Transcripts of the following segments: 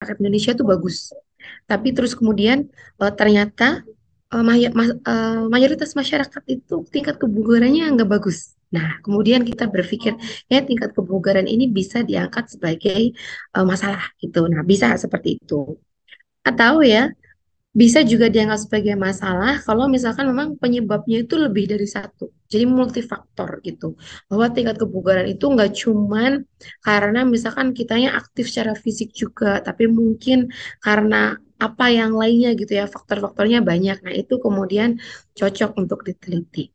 masyarakat Indonesia itu bagus. Tapi terus kemudian ternyata mayoritas masyarakat itu tingkat kebugarannya nggak bagus. Nah, kemudian kita berpikir ya tingkat kebugaran ini bisa diangkat sebagai masalah gitu. Nah, bisa seperti itu. Atau ya bisa juga dianggap sebagai masalah kalau misalkan memang penyebabnya itu lebih dari satu. Jadi multifaktor gitu. Bahwa tingkat kebugaran itu nggak cuman karena misalkan kitanya aktif secara fisik juga, tapi mungkin karena apa yang lainnya gitu ya, faktor-faktornya banyak. Nah, itu kemudian cocok untuk diteliti.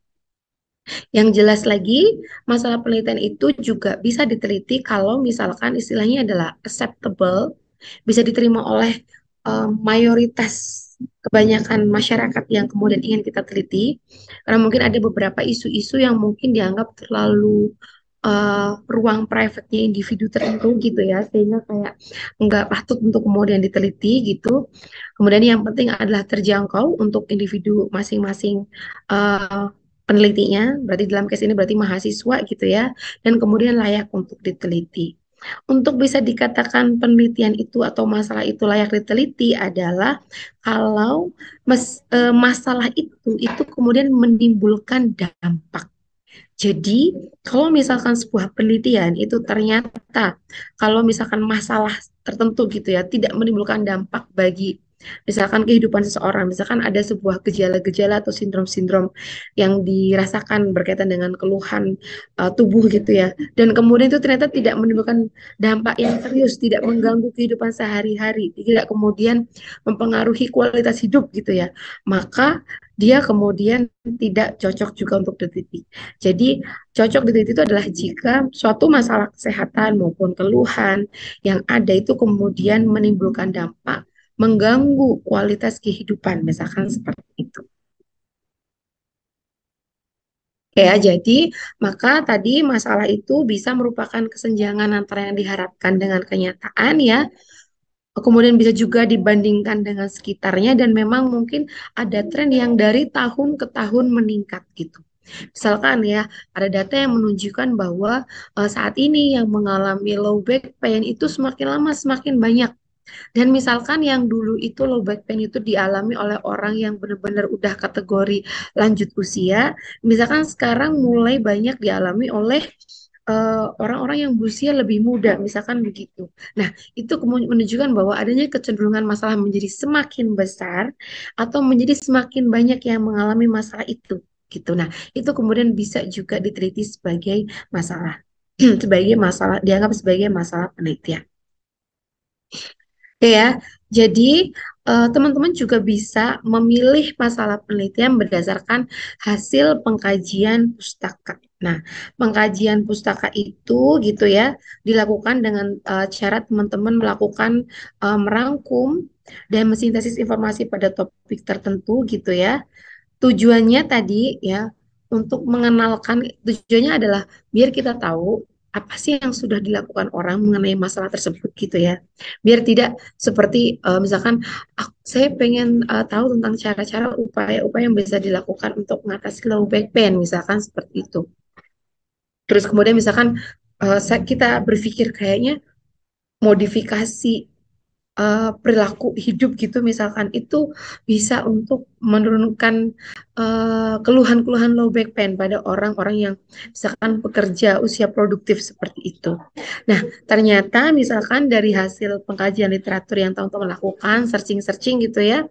Yang jelas lagi, masalah penelitian itu juga bisa diteliti kalau misalkan istilahnya adalah acceptable, bisa diterima oleh mayoritas kebanyakan masyarakat yang kemudian ingin kita teliti. Karena mungkin ada beberapa isu-isu yang mungkin dianggap terlalu ruang private-nya individu tertentu gitu ya, sehingga kayak nggak patut untuk kemudian diteliti gitu. Kemudian yang penting adalah terjangkau untuk individu masing-masing eh, penelitinya, berarti dalam case ini berarti mahasiswa gitu ya, dan kemudian layak untuk diteliti. Untuk bisa dikatakan penelitian itu atau masalah itu layak diteliti adalah kalau masalah itu kemudian menimbulkan dampak. Jadi, kalau misalkan sebuah penelitian itu ternyata kalau misalkan masalah tertentu gitu ya tidak menimbulkan dampak bagi misalkan kehidupan seseorang, misalkan ada sebuah gejala-gejala atau sindrom-sindrom yang dirasakan berkaitan dengan keluhan tubuh gitu ya, dan kemudian itu ternyata tidak menimbulkan dampak yang serius, tidak mengganggu kehidupan sehari-hari, tidak kemudian mempengaruhi kualitas hidup gitu ya, maka dia kemudian tidak cocok juga untuk diteliti. Jadi cocok diteliti itu adalah jika suatu masalah kesehatan maupun keluhan yang ada itu kemudian menimbulkan dampak, mengganggu kualitas kehidupan, misalkan seperti itu. Oke ya, jadi maka tadi masalah itu bisa merupakan kesenjangan antara yang diharapkan dengan kenyataan ya. Kemudian bisa juga dibandingkan dengan sekitarnya dan memang mungkin ada tren yang dari tahun ke tahun meningkat gitu. Misalkan ya, ada data yang menunjukkan bahwa saat ini yang mengalami low back pain itu semakin lama semakin banyak. Dan misalkan yang dulu itu low back pain itu dialami oleh orang yang benar-benar udah kategori lanjut usia, misalkan sekarang mulai banyak dialami oleh orang-orang yang berusia lebih muda, misalkan begitu. Nah, itu kemudian menunjukkan bahwa adanya kecenderungan masalah menjadi semakin besar atau menjadi semakin banyak yang mengalami masalah itu, gitu. Nah, itu kemudian bisa juga diteliti sebagai masalah, sebagai masalah dianggap sebagai masalah penelitian. Oke ya, jadi teman-teman juga bisa memilih masalah penelitian berdasarkan hasil pengkajian pustaka. Nah, pengkajian pustaka itu gitu ya dilakukan dengan cara teman-teman melakukan merangkum dan mensintesis informasi pada topik tertentu gitu ya. Tujuannya tadi ya untuk mengenalkan, tujuannya adalah biar kita tahu apa sih yang sudah dilakukan orang mengenai masalah tersebut gitu ya. Biar tidak seperti misalkan saya pengen tahu tentang cara-cara upaya-upaya yang bisa dilakukan untuk mengatasi low back pain misalkan seperti itu. Terus kemudian misalkan kita berpikir kayaknya modifikasi perilaku hidup gitu misalkan itu bisa untuk menurunkan keluhan-keluhan low back pain pada orang-orang yang misalkan bekerja usia produktif seperti itu. Nah, ternyata misalkan dari hasil pengkajian literatur yang teman-teman lakukan, searching-searching gitu ya,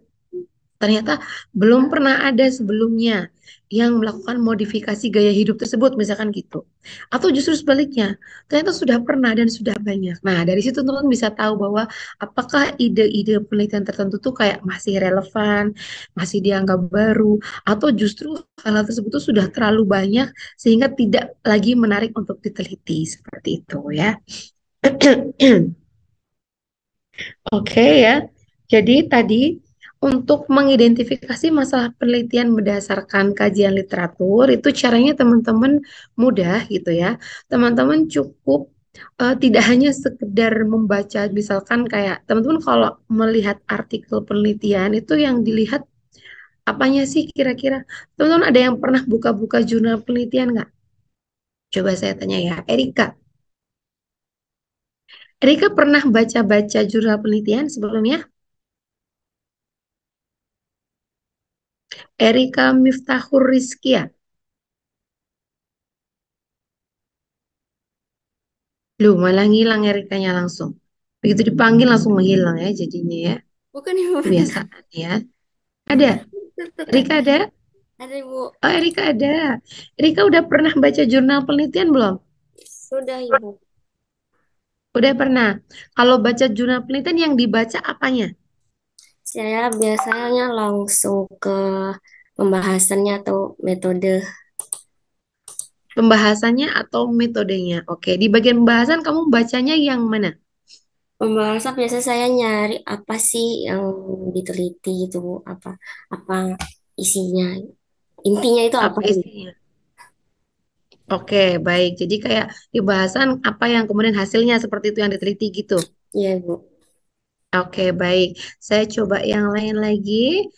ternyata belum pernah ada sebelumnya yang melakukan modifikasi gaya hidup tersebut, misalkan gitu. Atau justru sebaliknya, ternyata sudah pernah dan sudah banyak. Nah, dari situ teman-teman bisa tahu bahwa apakah ide-ide penelitian tertentu tuh kayak masih relevan, masih dianggap baru, atau justru hal-hal tersebut tuh sudah terlalu banyak sehingga tidak lagi menarik untuk diteliti, seperti itu ya. Oke ya. Jadi tadi untuk mengidentifikasi masalah penelitian berdasarkan kajian literatur itu caranya teman-teman mudah gitu ya. Teman-teman cukup tidak hanya sekedar membaca misalkan kayak teman-teman kalau melihat artikel penelitian itu yang dilihat apanya sih kira-kira? Teman-teman ada yang pernah buka-buka jurnal penelitian nggak? Coba saya tanya ya, Erika. Erika pernah baca-baca jurnal penelitian sebelumnya? Erika Miftahur Rizkia. Loh, malah ngilang Erikanya langsung. Begitu dipanggil langsung menghilang ya jadinya ya. Bukan Ibu, beneran. Kebiasaan ya. Ada. Beneran. Erika ada? Ada Ibu. Oh, Erika ada. Erika udah pernah baca jurnal penelitian belum? Sudah Ibu. Udah pernah. Kalau baca jurnal penelitian yang dibaca apanya? Saya biasanya langsung ke pembahasannya atau metode. Pembahasannya atau metodenya? Oke, di bagian pembahasan kamu bacanya yang mana? Pembahasan biasanya saya nyari apa sih yang diteliti itu, apa apa isinya, intinya itu apa Apa gitu. isinya? Oke, baik. Jadi kayak di bahasan apa yang kemudian hasilnya seperti itu yang diteliti gitu. Iya Ibu. Oke, baik. Saya coba yang lain lagi.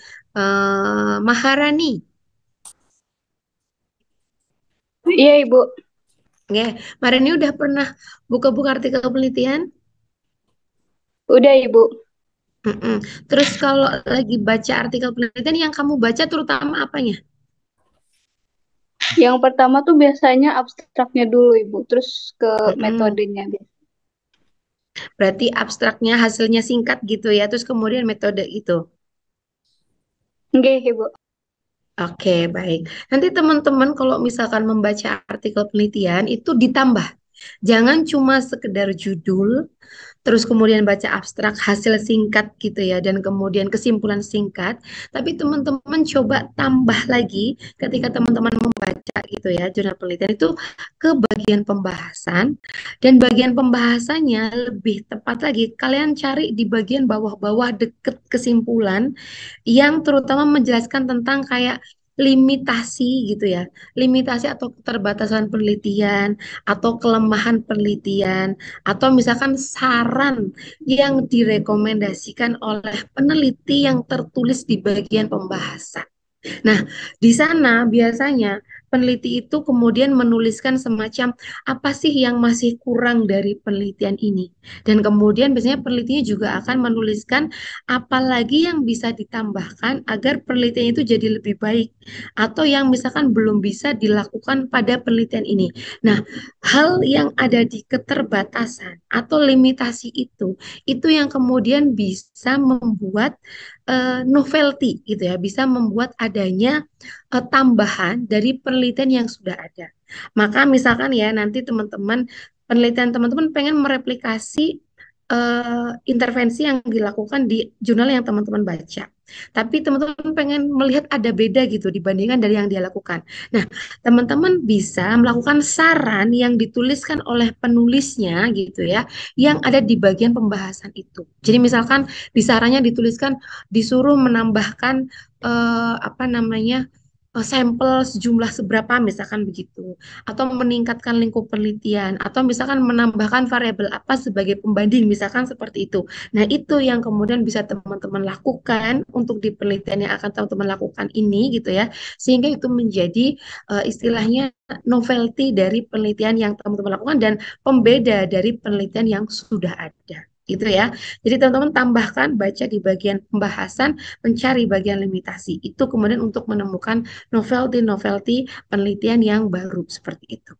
Maharani. Iya, Ibu. Oke, Maharani udah pernah buka-buka artikel penelitian? Udah, Ibu. Mm-mm. Terus kalau lagi baca artikel penelitian yang kamu baca terutama apanya? Yang pertama tuh biasanya abstraknya dulu, Ibu. Terus ke Mm-mm. metodenya. Berarti abstraknya hasilnya singkat gitu ya. Terus kemudian metode itu. Oke, Ibu. Oke, baik. Nanti teman-teman kalau misalkan membaca artikel penelitian itu ditambah. Jangan cuma sekedar judul, terus kemudian baca abstrak hasil singkat gitu ya, dan kemudian kesimpulan singkat. Tapi teman-teman coba tambah lagi ketika teman-teman membaca gitu ya, jurnal penelitian itu ke bagian pembahasan. Dan bagian pembahasannya lebih tepat lagi, kalian cari di bagian bawah-bawah deket kesimpulan yang terutama menjelaskan tentang kayak limitasi gitu ya, limitasi atau keterbatasan penelitian atau kelemahan penelitian atau misalkan saran yang direkomendasikan oleh peneliti yang tertulis di bagian pembahasan. Nah, di sana biasanya peneliti itu kemudian menuliskan semacam apa sih yang masih kurang dari penelitian ini. Dan kemudian biasanya penelitinya juga akan menuliskan apa lagi yang bisa ditambahkan agar penelitian itu jadi lebih baik atau yang misalkan belum bisa dilakukan pada penelitian ini. Nah, hal yang ada di keterbatasan atau limitasi itu yang kemudian bisa membuat novelty gitu ya, bisa membuat adanya tambahan dari penelitian yang sudah ada. Maka misalkan ya nanti teman-teman penelitian teman-teman pengen mereplikasi intervensi yang dilakukan di jurnal yang teman-teman baca. Tapi teman-teman pengen melihat ada beda gitu dibandingkan dari yang dia lakukan. Nah, teman-teman bisa melakukan saran yang dituliskan oleh penulisnya gitu ya, yang ada di bagian pembahasan itu. Jadi misalkan di sarannya dituliskan disuruh menambahkan apa namanya sampel sejumlah seberapa misalkan begitu atau meningkatkan lingkup penelitian atau misalkan menambahkan variabel apa sebagai pembanding misalkan seperti itu. Nah, itu yang kemudian bisa teman-teman lakukan untuk di penelitian yang akan teman-teman lakukan ini gitu ya. Sehingga itu menjadi istilahnya novelty dari penelitian yang teman-teman lakukan dan pembeda dari penelitian yang sudah ada gitu ya. Jadi teman-teman tambahkan baca di bagian pembahasan, mencari bagian limitasi. Itu kemudian untuk menemukan novelty-novelty penelitian yang baru seperti itu.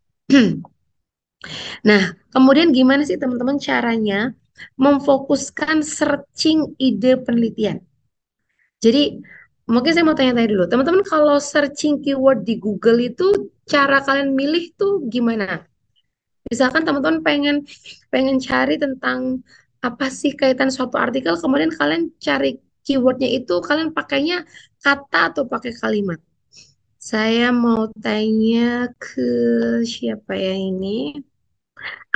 Nah, kemudian gimana sih teman-teman caranya memfokuskan searching ide penelitian? Jadi, mungkin saya mau tanya-tanya dulu. Teman-teman kalau searching keyword di Google itu cara kalian milih tuh gimana? Misalkan teman-teman pengen pengen cari tentang apa sih kaitan suatu artikel, kemudian kalian cari keywordnya itu kalian pakainya kata atau pakai kalimat. Saya mau tanya ke siapa ya ini?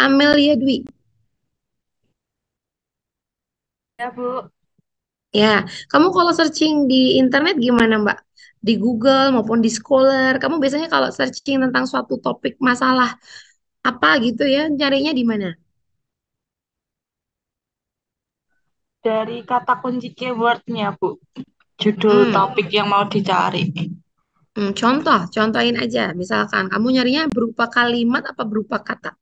Amelia Dwi. Ya, Bu. Ya, kamu kalau searching di internet gimana, Mbak? Di Google maupun di Scholar, kamu biasanya kalau searching tentang suatu topik masalah apa gitu ya, carinya di mana? Dari kata kunci keywordnya, Bu. Judul Hmm, topik yang mau dicari. contohin aja. Misalkan kamu nyarinya berupa kalimat apa berupa kata?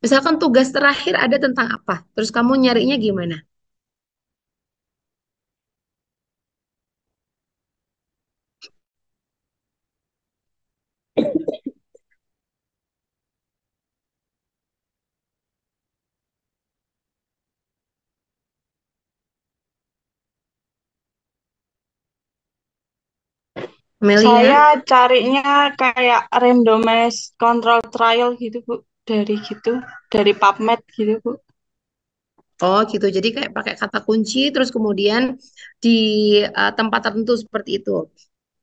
Misalkan tugas terakhir ada tentang apa? Terus kamu nyarinya gimana? Saya Amelia? carinya kayak randomized control trial gitu, Bu. Dari gitu, dari PubMed gitu, Bu. Oh gitu. Jadi kayak pakai kata kunci terus kemudian di tempat tertentu seperti itu.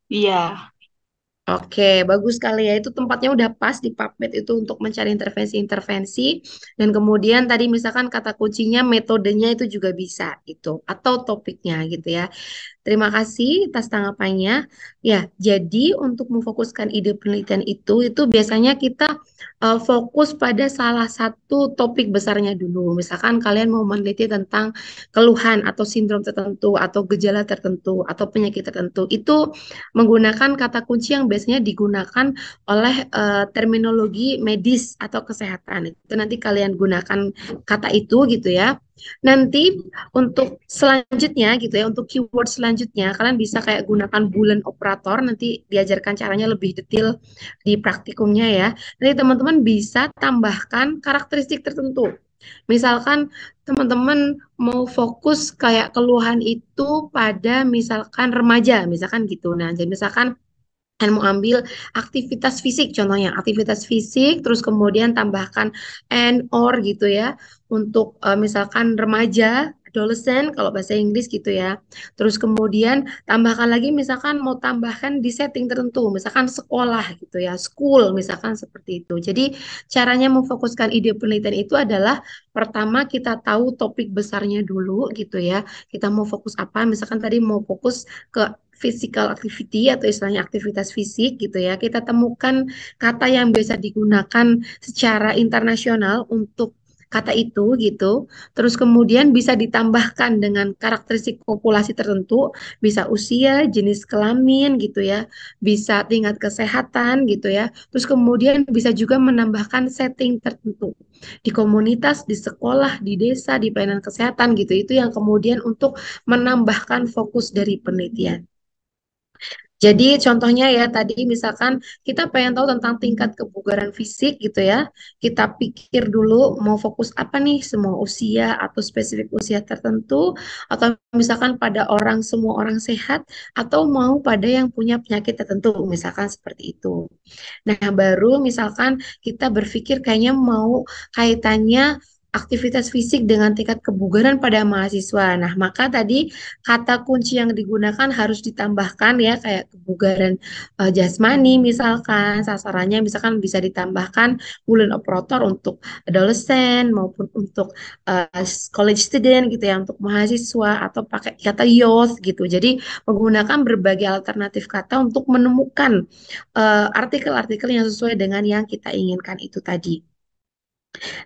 Iya. Oke, bagus sekali ya. Itu tempatnya udah pas di PubMed itu untuk mencari intervensi-intervensi. Dan kemudian tadi misalkan kata kuncinya metodenya itu juga bisa gitu. Atau topiknya gitu ya. Terima kasih atas tanggapannya. Ya, jadi untuk memfokuskan ide penelitian itu biasanya kita fokus pada salah satu topik besarnya dulu. Misalkan kalian mau meneliti tentang keluhan atau sindrom tertentu atau gejala tertentu atau penyakit tertentu. Itu menggunakan kata kunci yang biasanya digunakan oleh terminologi medis atau kesehatan. Itu nanti kalian gunakan kata itu gitu ya. Nanti untuk selanjutnya gitu ya, untuk keyword selanjutnya kalian bisa kayak gunakan Boolean operator, nanti diajarkan caranya lebih detail di praktikumnya ya. Nanti teman-teman bisa tambahkan karakteristik tertentu. Misalkan teman-teman mau fokus kayak keluhan itu pada misalkan remaja, misalkan gitu. Nah, jadi misalkan dan mau ambil aktivitas fisik contohnya aktivitas fisik terus kemudian tambahkan and or gitu ya untuk misalkan remaja adolescent kalau bahasa Inggris gitu ya terus kemudian tambahkan lagi misalkan mau tambahkan di setting tertentu misalkan sekolah gitu ya school misalkan seperti itu jadi caranya memfokuskan ide penelitian itu adalah pertama kita tahu topik besarnya dulu gitu ya kita mau fokus apa misalkan tadi mau fokus ke physical activity atau istilahnya aktivitas fisik gitu ya. Kita temukan kata yang biasa digunakan secara internasional untuk kata itu gitu. Terus kemudian bisa ditambahkan dengan karakteristik populasi tertentu, bisa usia, jenis kelamin gitu ya, bisa tingkat kesehatan gitu ya. Terus kemudian bisa juga menambahkan setting tertentu di komunitas, di sekolah, di desa, di pelayanan kesehatan gitu. Itu yang kemudian untuk menambahkan fokus dari penelitian. Jadi contohnya ya tadi misalkan kita pengen tahu tentang tingkat kebugaran fisik gitu ya. Kita pikir dulu mau fokus apa nih semua usia atau spesifik usia tertentu atau misalkan pada orang semua orang sehat atau mau pada yang punya penyakit tertentu misalkan seperti itu. Nah, baru misalkan kita berpikir kayaknya mau kaitannya aktivitas fisik dengan tingkat kebugaran pada mahasiswa. Nah, maka tadi kata kunci yang digunakan harus ditambahkan ya kayak kebugaran jasmani misalkan sasarannya misalkan bisa ditambahkan bulan operator untuk adolescent maupun untuk uh, college student gitu ya untuk mahasiswa atau pakai kata youth gitu. Jadi menggunakan berbagai alternatif kata untuk menemukan artikel-artikel yang sesuai dengan yang kita inginkan itu tadi.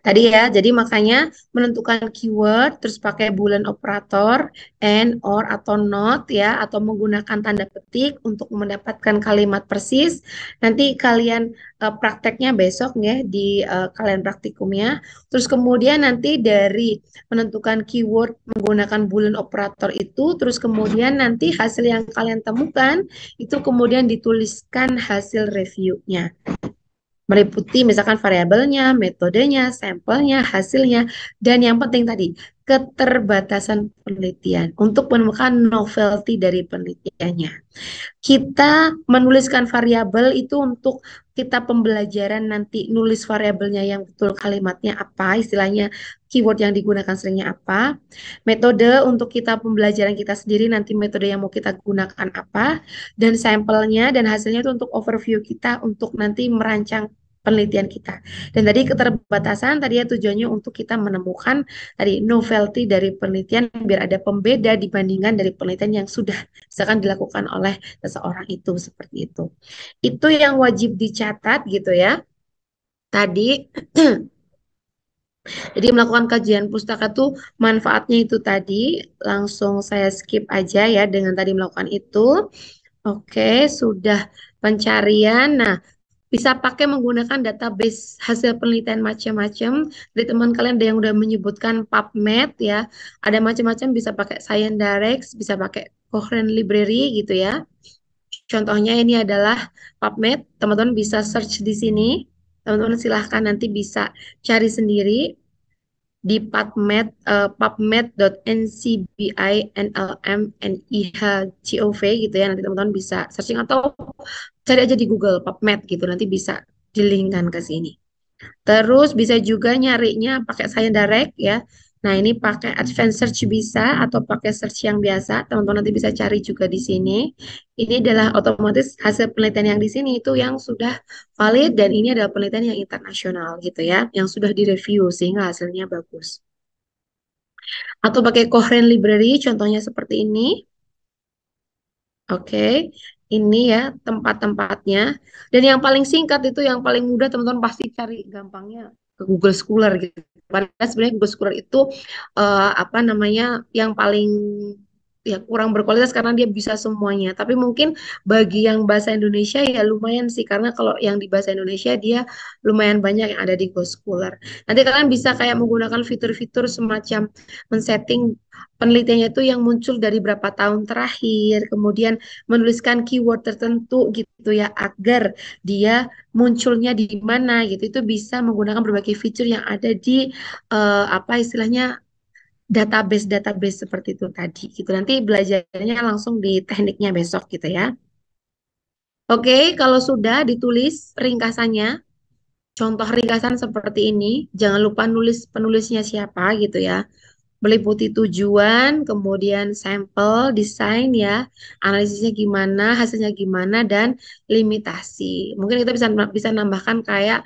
Tadi ya, jadi makanya menentukan keyword, terus pakai boolean operator, and, or, atau not ya, atau menggunakan tanda petik untuk mendapatkan kalimat persis. Nanti kalian prakteknya besok ya di kalian praktikumnya. Terus kemudian nanti dari menentukan keyword menggunakan boolean operator itu, terus kemudian nanti hasil yang kalian temukan itu kemudian dituliskan hasil reviewnya meliputi misalkan variabelnya, metodenya, sampelnya, hasilnya, dan yang penting tadi keterbatasan penelitian untuk menemukan novelty dari penelitiannya. Kita menuliskan variabel itu untuk kita pembelajaran nanti nulis variabelnya yang betul kalimatnya apa, istilahnya keyword yang digunakan seringnya apa, metode untuk kita pembelajaran kita sendiri nanti metode yang mau kita gunakan apa, dan sampelnya dan hasilnya itu untuk overview kita untuk nanti merancang penelitian kita. Dan tadi keterbatasan tadi ya tujuannya untuk kita menemukan tadi novelty dari penelitian biar ada pembeda dibandingkan dari penelitian yang sudah misalkan dilakukan oleh seseorang itu seperti itu. Itu yang wajib dicatat gitu ya. Tadi jadi melakukan kajian pustaka tuh manfaatnya itu tadi langsung saya skip aja ya dengan tadi melakukan itu. Oke, sudah pencarian. Nah, Bisa pakai menggunakan database hasil penelitian macam-macam. Dari teman kalian ada yang udah menyebutkan PubMed ya. Ada macam-macam, bisa pakai ScienceDirect, bisa pakai Cochrane Library gitu ya. Contohnya ini adalah PubMed. Teman-teman bisa search di sini. Teman-teman silahkan nanti bisa cari sendiri di PubMed, pubmed.ncbinlmnih.gov gitu ya. Nanti teman-teman bisa searching atau cari aja di Google PubMed gitu. Nanti bisa dilinkkan ke sini. Terus bisa juga nyarinya pakai Science Direct ya. Nah, ini pakai Advanced Search bisa atau pakai search yang biasa. Teman-teman nanti bisa cari juga di sini. Ini adalah otomatis hasil penelitian yang di sini itu yang sudah valid dan ini adalah penelitian yang internasional gitu ya, yang sudah direview sehingga hasilnya bagus. Atau pakai Cochrane Library, contohnya seperti ini. Oke, ini ya tempat-tempatnya. Dan yang paling singkat itu yang paling mudah teman-teman pasti cari gampangnya ke Google Scholar gitu. Padahal sebenarnya Google Scholar itu apa namanya yang paling ya kurang berkualitas karena dia bisa semuanya. Tapi mungkin bagi yang bahasa Indonesia ya lumayan sih karena kalau yang di bahasa Indonesia dia lumayan banyak yang ada di Google Scholar. Nanti kalian bisa kayak menggunakan fitur-fitur semacam men-setting penelitiannya itu yang muncul dari berapa tahun terakhir, kemudian menuliskan keyword tertentu gitu ya agar dia munculnya di mana gitu. Itu bisa menggunakan berbagai fitur yang ada di apa istilahnya database-database seperti itu tadi gitu. Nanti belajarnya langsung di tekniknya besok gitu ya. Oke, kalau sudah ditulis ringkasannya, contoh ringkasan seperti ini, jangan lupa nulis penulisnya siapa gitu ya. Meliputi tujuan, kemudian sampel, desain ya, analisisnya gimana, hasilnya gimana, dan limitasi. Mungkin kita bisa bisa nambahkan kayak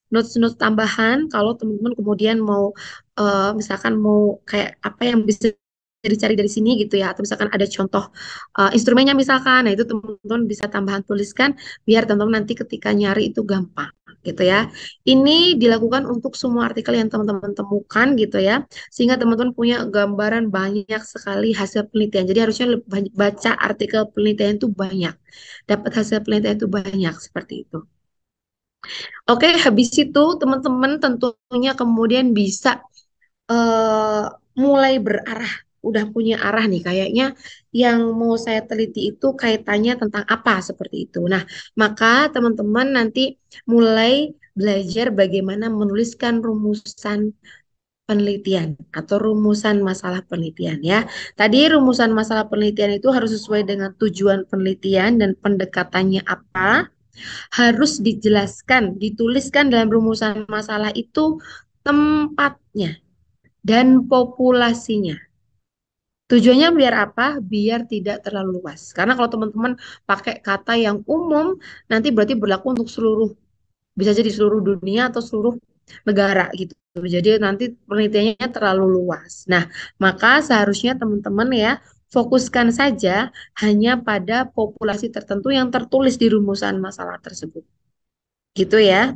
notes-notes tambahan kalau teman-teman kemudian mau misalkan mau kayak apa yang bisa dicari dari sini gitu ya, atau misalkan ada contoh instrumennya misalkan, nah itu teman-teman bisa tambahan tuliskan biar teman-teman nanti ketika nyari itu gampang gitu ya. Ini dilakukan untuk semua artikel yang teman-teman temukan gitu ya sehingga teman-teman punya gambaran banyak sekali hasil penelitian. Jadi harusnya baca artikel penelitian itu banyak, dapat hasil penelitian itu banyak seperti itu. Oke, habis itu teman-teman tentunya kemudian bisa eh, mulai berarah, udah punya arah nih kayaknya yang mau saya teliti itu kaitannya tentang apa seperti itu. Nah, maka teman-teman nanti mulai belajar bagaimana menuliskan rumusan penelitian atau rumusan masalah penelitian ya. Tadi rumusan masalah penelitian itu harus sesuai dengan tujuan penelitian dan pendekatannya apa, harus dijelaskan, dituliskan dalam rumusan masalah itu tempatnya dan populasinya. Tujuannya biar apa? Biar tidak terlalu luas. Karena kalau teman-teman pakai kata yang umum, nanti berarti berlaku untuk seluruh bisa jadi seluruh dunia atau seluruh negara gitu. Jadi nanti penelitiannya terlalu luas. Nah, maka seharusnya teman-teman ya fokuskan saja hanya pada populasi tertentu yang tertulis di rumusan masalah tersebut. Gitu ya.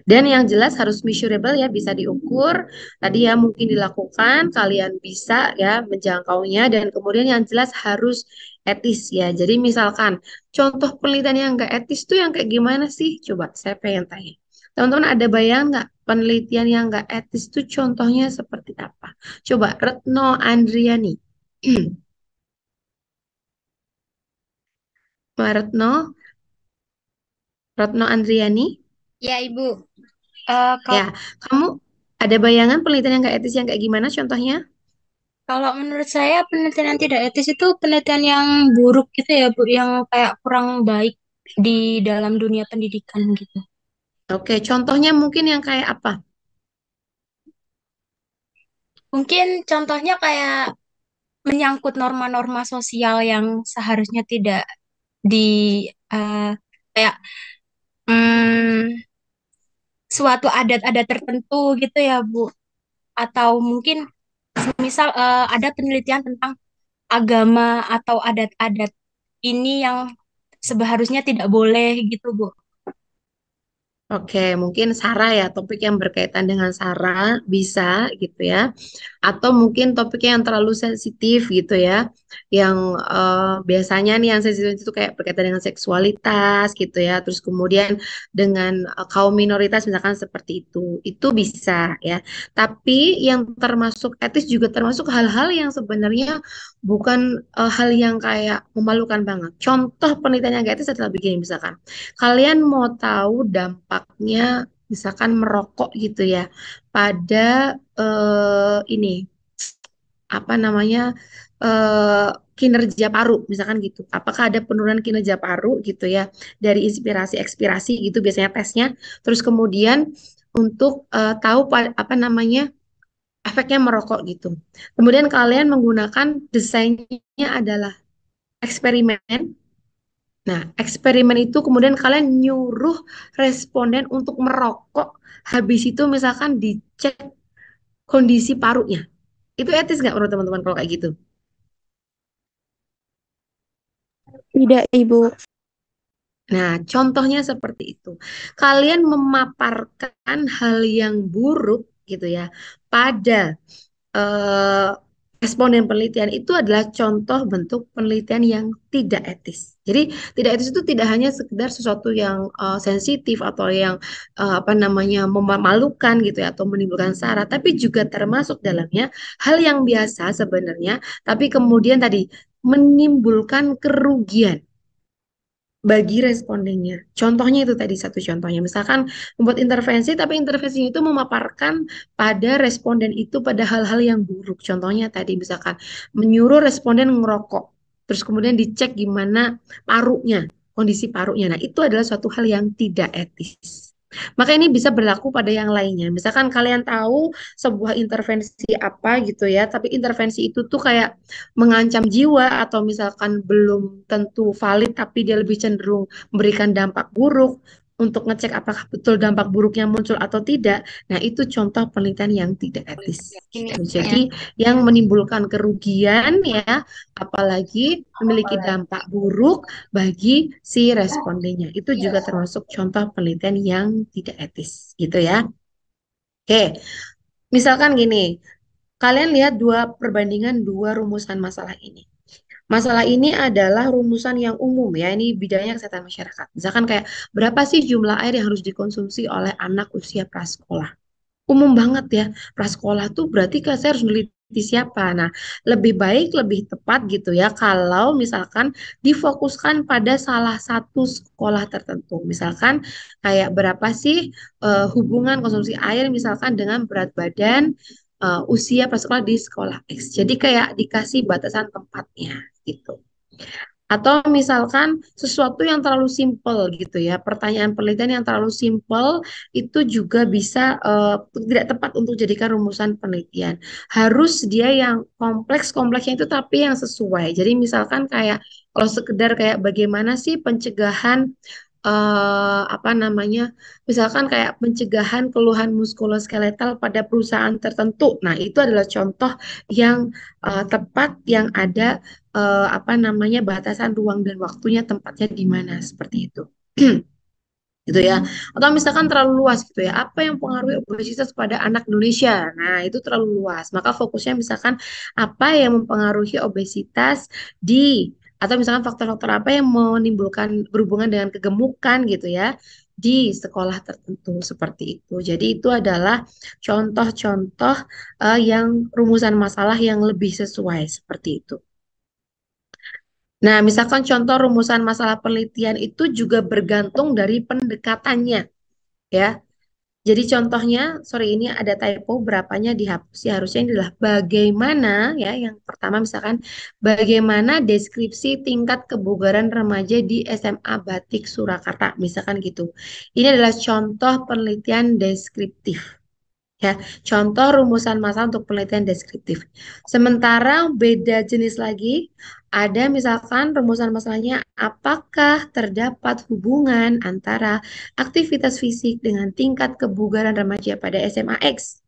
Dan yang jelas harus measurable ya, bisa diukur. Tadi ya mungkin dilakukan, kalian bisa ya menjangkaunya dan kemudian yang jelas harus etis ya. Jadi misalkan contoh penelitian yang enggak etis tuh yang kayak gimana sih? Coba saya pengen tanya. Teman-teman ada bayang nggak penelitian yang enggak etis tuh contohnya seperti apa? Coba Retno Andriani. Mbak Retno, Retno Andriani. Ya, Ibu. Ya, Kalau kamu ada bayangan penelitian yang enggak etis yang kayak gimana contohnya? kalau menurut saya penelitian yang tidak etis itu penelitian yang buruk gitu ya, Bu, yang kayak kurang baik di dalam dunia pendidikan gitu. Oke, contohnya mungkin yang kayak apa? Mungkin contohnya kayak menyangkut norma-norma sosial yang seharusnya tidak di eh, kayak mm, suatu adat-adat tertentu gitu ya, Bu. Atau mungkin misal ada penelitian tentang agama atau adat-adat ini yang seharusnya tidak boleh gitu, Bu. Oke, mungkin SARA ya, topik yang berkaitan dengan SARA bisa gitu ya. Atau mungkin topiknya yang terlalu sensitif gitu ya. Yang biasanya nih yang sensitif itu kayak berkaitan dengan seksualitas gitu ya. Terus kemudian dengan kaum minoritas misalkan seperti itu. Itu bisa ya. Tapi yang termasuk etis juga termasuk hal-hal yang sebenarnya bukan hal yang kayak memalukan banget. Contoh penelitian yang gak etis adalah begini misalkan. Kalian mau tahu dampaknya misalkan merokok gitu ya pada ini apa namanya eh, kinerja paru misalkan gitu. Apakah ada penurunan kinerja paru gitu ya dari inspirasi ekspirasi gitu biasanya tesnya. Terus kemudian untuk tahu apa namanya efeknya merokok gitu. Kemudian kalian menggunakan desainnya adalah eksperimen. Nah, eksperimen itu kemudian kalian nyuruh responden untuk merokok. Habis itu misalkan dicek kondisi parunya. Itu etis nggak menurut teman-teman kalau kayak gitu? Tidak, Ibu. Nah, contohnya seperti itu. Kalian memaparkan hal yang buruk gitu ya pada eh, responden penelitian itu adalah contoh bentuk penelitian yang tidak etis. Jadi tidak etis itu tidak hanya sekedar sesuatu yang sensitif atau yang apa namanya memalukan gitu ya atau menimbulkan sara, tapi juga termasuk dalamnya hal yang biasa sebenarnya, tapi kemudian tadi menimbulkan kerugian bagi respondennya. Contohnya itu tadi satu contohnya. Misalkan membuat intervensi, tapi intervensinya itu memaparkan pada responden itu pada hal-hal yang buruk. Contohnya tadi misalkan menyuruh responden ngerokok, terus kemudian dicek gimana parunya, kondisi parunya. Nah, itu adalah suatu hal yang tidak etis. Maka ini bisa berlaku pada yang lainnya. Misalkan kalian tahu sebuah intervensi apa gitu ya, tapi intervensi itu tuh kayak mengancam jiwa atau misalkan belum tentu valid tapi dia lebih cenderung memberikan dampak buruk untuk ngecek apakah betul dampak buruknya muncul atau tidak. Nah, itu contoh penelitian yang tidak etis. Ini Gitu. ya. Jadi, yang menimbulkan kerugian ya, apalagi memiliki dampak buruk bagi si respondennya. Itu juga termasuk contoh penelitian yang tidak etis, gitu ya. Oke, misalkan gini, kalian lihat perbandingan dua rumusan masalah ini. Masalah ini adalah rumusan yang umum ya, ini bidangnya kesehatan masyarakat. Misalkan kayak berapa sih jumlah air yang harus dikonsumsi oleh anak usia prasekolah? Umum banget ya, prasekolah tuh berarti kan saya harus meneliti siapa. Nah, lebih baik, lebih tepat gitu ya, kalau misalkan difokuskan pada salah satu sekolah tertentu. Misalkan kayak berapa sih hubungan konsumsi air misalkan dengan berat badan usia prasekolah di sekolah X. Jadi kayak dikasih batasan tempatnya gitu. Atau misalkan sesuatu yang terlalu simpel gitu ya, pertanyaan penelitian yang terlalu simpel itu juga bisa tidak tepat untuk jadikan rumusan penelitian. Harus dia yang kompleks-kompleksnya itu tapi yang sesuai. Jadi misalkan kayak kalau sekedar kayak bagaimana sih pencegahan apa namanya, misalkan kayak pencegahan keluhan muskuloskeletal pada perusahaan tertentu. Nah, itu adalah contoh yang tepat yang ada apa namanya batasan ruang dan waktunya tempatnya di mana seperti itu. Gitu ya. Atau misalkan terlalu luas gitu ya. Apa yang mempengaruhi obesitas pada anak Indonesia? Nah, itu terlalu luas. Maka fokusnya misalkan apa yang mempengaruhi obesitas di atau misalkan faktor-faktor apa yang menimbulkan berhubungan dengan kegemukan gitu ya di sekolah tertentu seperti itu. Jadi itu adalah contoh-contoh yang rumusan masalah yang lebih sesuai seperti itu. Nah, misalkan contoh rumusan masalah penelitian itu juga bergantung dari pendekatannya, ya. Jadi contohnya, sorry ini ada typo berapanya dihapus ya harusnya ini adalah bagaimana ya yang pertama misalkan bagaimana deskripsi tingkat kebugaran remaja di SMA Batik Surakarta misalkan gitu. Ini adalah contoh penelitian deskriptif. Ya, contoh rumusan masalah untuk penelitian deskriptif. Sementara beda jenis lagi, ada misalkan rumusan masalahnya apakah terdapat hubungan antara aktivitas fisik dengan tingkat kebugaran remaja pada SMA X.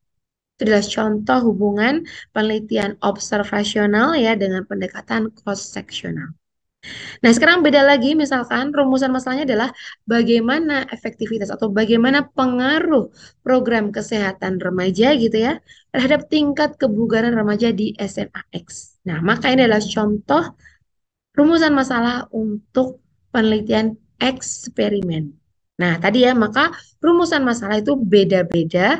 Itu adalah contoh hubungan penelitian observasional ya dengan pendekatan cross-sectional. Nah, sekarang beda lagi, misalkan rumusan masalahnya adalah bagaimana efektivitas atau bagaimana pengaruh program kesehatan remaja gitu ya terhadap tingkat kebugaran remaja di SMA X. Nah, maka ini adalah contoh rumusan masalah untuk penelitian eksperimen. Nah, tadi ya, maka rumusan masalah itu beda-beda,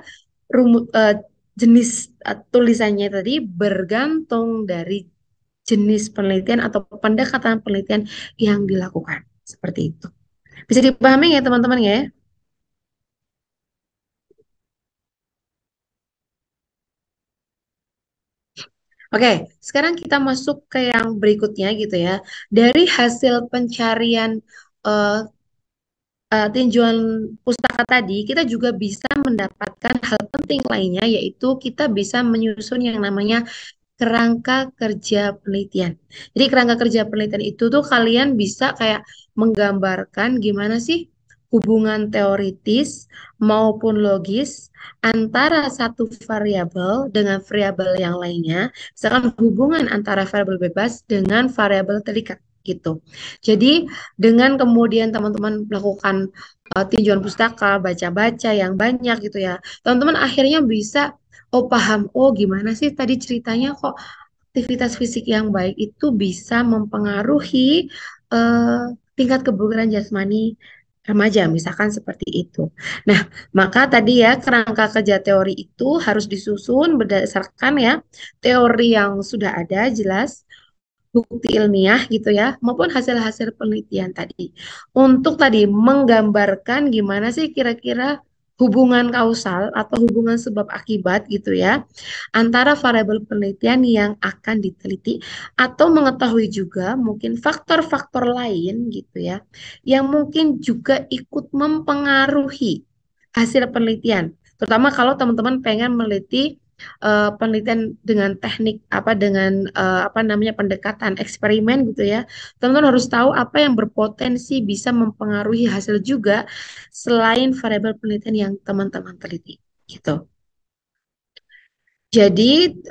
jenis tulisannya tadi bergantung dari jenis penelitian atau pendekatan penelitian yang dilakukan. Seperti itu. Bisa dipahami ya teman-teman ya? Oke, sekarang kita masuk ke yang berikutnya gitu ya. Dari hasil pencarian eh, tinjauan pustaka tadi, kita juga bisa mendapatkan hal penting lainnya, yaitu kita bisa menyusun yang namanya kerangka kerja penelitian. Jadi kerangka kerja penelitian itu tuh kalian bisa kayak menggambarkan gimana sih hubungan teoritis maupun logis antara satu variabel dengan variabel yang lainnya. Misalkan hubungan antara variabel bebas dengan variabel terikat gitu. Jadi dengan kemudian teman-teman melakukan tinjauan pustaka, baca-baca yang banyak gitu ya, teman-teman akhirnya bisa oh paham, oh gimana sih tadi ceritanya kok aktivitas fisik yang baik itu bisa mempengaruhi tingkat kebugaran jasmani remaja, misalkan seperti itu. Nah, maka tadi ya kerangka kerja teori itu harus disusun berdasarkan ya teori yang sudah ada jelas, bukti ilmiah gitu ya, maupun hasil-hasil penelitian tadi. Untuk tadi menggambarkan gimana sih kira-kira hubungan kausal atau hubungan sebab akibat gitu ya antara variabel penelitian yang akan diteliti atau mengetahui juga mungkin faktor-faktor lain gitu ya yang mungkin juga ikut mempengaruhi hasil penelitian. Terutama kalau teman-teman pengen meneliti penelitian dengan teknik apa dengan apa namanya pendekatan eksperimen gitu ya. Teman-teman harus tahu apa yang berpotensi bisa mempengaruhi hasil juga selain variabel penelitian yang teman-teman teliti gitu. Jadi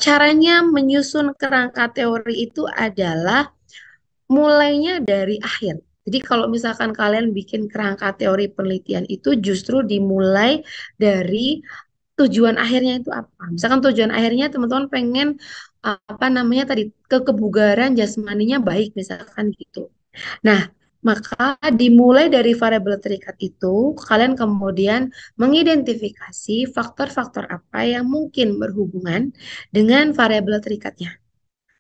caranya menyusun kerangka teori itu adalah mulainya dari akhir. Jadi kalau misalkan kalian bikin kerangka teori penelitian itu justru dimulai dari tujuan akhirnya itu apa. Misalkan tujuan akhirnya teman-teman pengen apa namanya tadi kebugaran jasmaninya baik misalkan gitu. Nah, maka dimulai dari variabel terikat itu, kalian kemudian mengidentifikasi faktor-faktor apa yang mungkin berhubungan dengan variabel terikatnya.